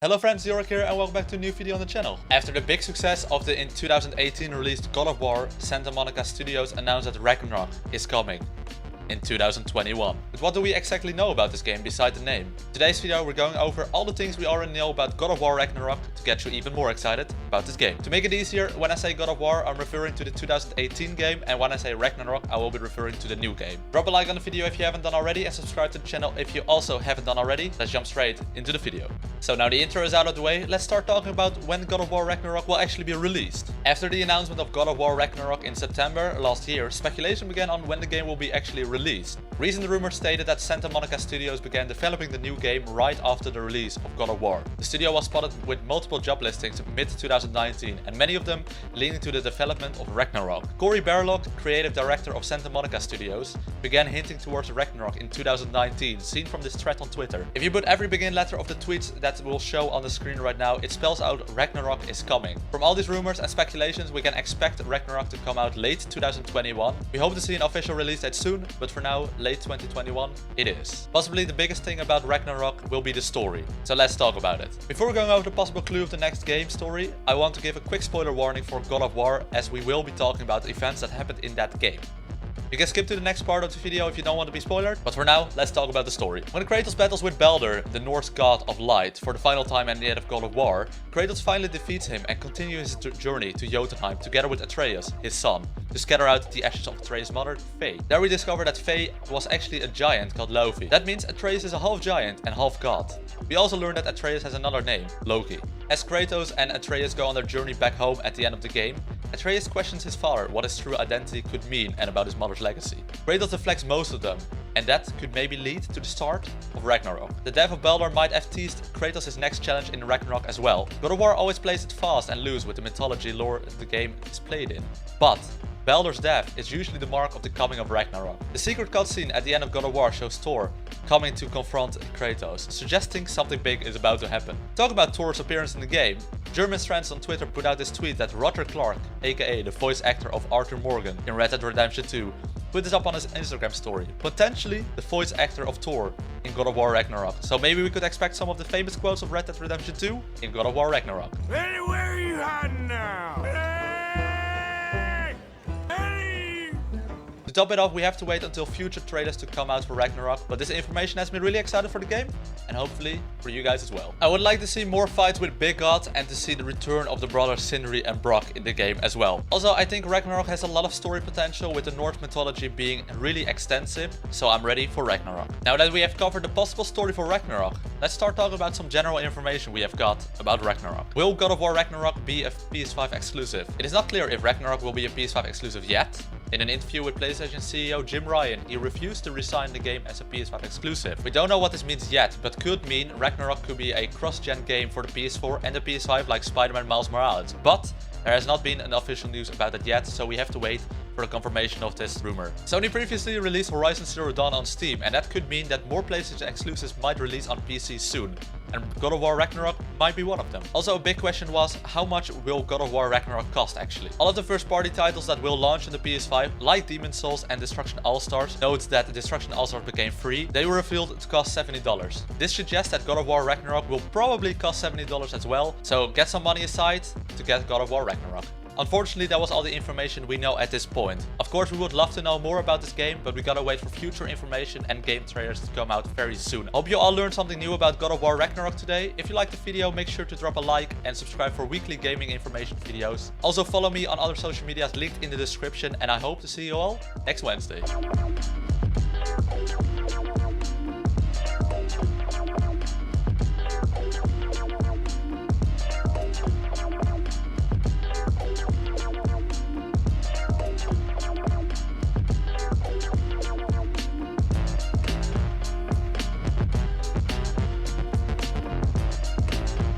Hello friends, Jorik here and welcome back to a new video on the channel. After the big success of the in 2018 released God of War, Santa Monica Studios announced that Ragnarok is coming in 2021. But what do we exactly know about this game beside the name? In today's video we're going over all the things we already know about God of War Ragnarok to get you even more excited about this game. To make it easier, when I say God of War I'm referring to the 2018 game, and when I say Ragnarok I will be referring to the new game. Drop a like on the video if you haven't done already and subscribe to the channel if you also haven't done already. Let's jump straight into the video. So now the intro is out of the way, let's start talking about when God of War Ragnarok will actually be released. After the announcement of God of War Ragnarok in September last year, speculation began on when the game will be actually released. Recent rumors stated that Santa Monica Studios began developing the new game right after the release of God of War. The studio was spotted with multiple job listings mid-2019, and many of them leaning to the development of Ragnarok. Cory Barlog, creative director of Santa Monica Studios, began hinting towards Ragnarok in 2019, seen from this thread on Twitter. If you put every begin letter of the tweets that will show on the screen right now, it spells out Ragnarok is coming. From all these rumors and speculations, we can expect Ragnarok to come out late 2021. We hope to see an official release date soon, but for now, late 2021 it is. Possibly the biggest thing about Ragnarok will be the story, so let's talk about it. Before going over the possible clue of the next game story, I want to give a quick spoiler warning for God of War, as we will be talking about events that happened in that game. You can skip to the next part of the video if you don't want to be spoiled, but for now, let's talk about the story. When Kratos battles with Baldur, the Norse god of light, for the final time at the end of God of War, Kratos finally defeats him and continues his journey to Jotunheim together with Atreus, his son, to scatter out the ashes of Atreus' mother, Faye. There we discover that Faye was actually a giant called Loki. That means Atreus is a half giant and half god. We also learn that Atreus has another name, Loki. As Kratos and Atreus go on their journey back home at the end of the game, Atreus questions his father what his true identity could mean and about his mother's legacy. Kratos deflects most of them, and that could maybe lead to the start of Ragnarok. The death of Baldur might have teased Kratos' next challenge in Ragnarok as well. God of War always plays it fast and loose with the mythology lore the game is played in. But Baldur's death is usually the mark of the coming of Ragnarok. The secret cutscene at the end of God of War shows Thor coming to confront Kratos, suggesting something big is about to happen. Talk about Thor's appearance in the game. German friends on Twitter put out this tweet that Roger Clark, aka the voice actor of Arthur Morgan in Red Dead Redemption 2, put this up on his Instagram story. Potentially the voice actor of Thor in God of War Ragnarok. So maybe we could expect some of the famous quotes of Red Dead Redemption 2 in God of War Ragnarok. Hey, where are you hiding now? Hey! To top it off, we have to wait until future trailers to come out for Ragnarok, but this information has me really excited for the game, and hopefully for you guys as well. I would like to see more fights with big gods and to see the return of the brothers Sindri and Brock in the game as well. Also, I think Ragnarok has a lot of story potential, with the Norse mythology being really extensive, so I'm ready for Ragnarok. Now that we have covered the possible story for Ragnarok, let's start talking about some general information we have got about Ragnarok. Will God of War Ragnarok be a PS5 exclusive? It is not clear if Ragnarok will be a PS5 exclusive yet. In an interview with PlayStation CEO Jim Ryan, he refused to resign the game as a PS5 exclusive. We don't know what this means yet, but could mean Ragnarok could be a cross-gen game for the PS4 and the PS5 like Spider-Man Miles Morales. But there has not been an official news about it yet, so we have to wait for the confirmation of this rumor. Sony previously released Horizon Zero Dawn on Steam, and that could mean that more PlayStation exclusives might release on PC soon, and God of War Ragnarok might be one of them. Also, a big question was, how much will God of War Ragnarok cost actually? All of the first-party titles that will launch on the PS5, like Demon's Souls and Destruction All-Stars, note that Destruction All-Stars became free. They were revealed to cost $70. This suggests that God of War Ragnarok will probably cost $70 as well, so get some money aside to get God of War Ragnarok. Unfortunately, that was all the information we know at this point. Of course, we would love to know more about this game, but we gotta wait for future information and game trailers to come out very soon. Hope you all learned something new about God of War Ragnarok today. If you liked the video, make sure to drop a like and subscribe for weekly gaming information videos. Also follow me on other social medias linked in the description, and I hope to see you all next Wednesday.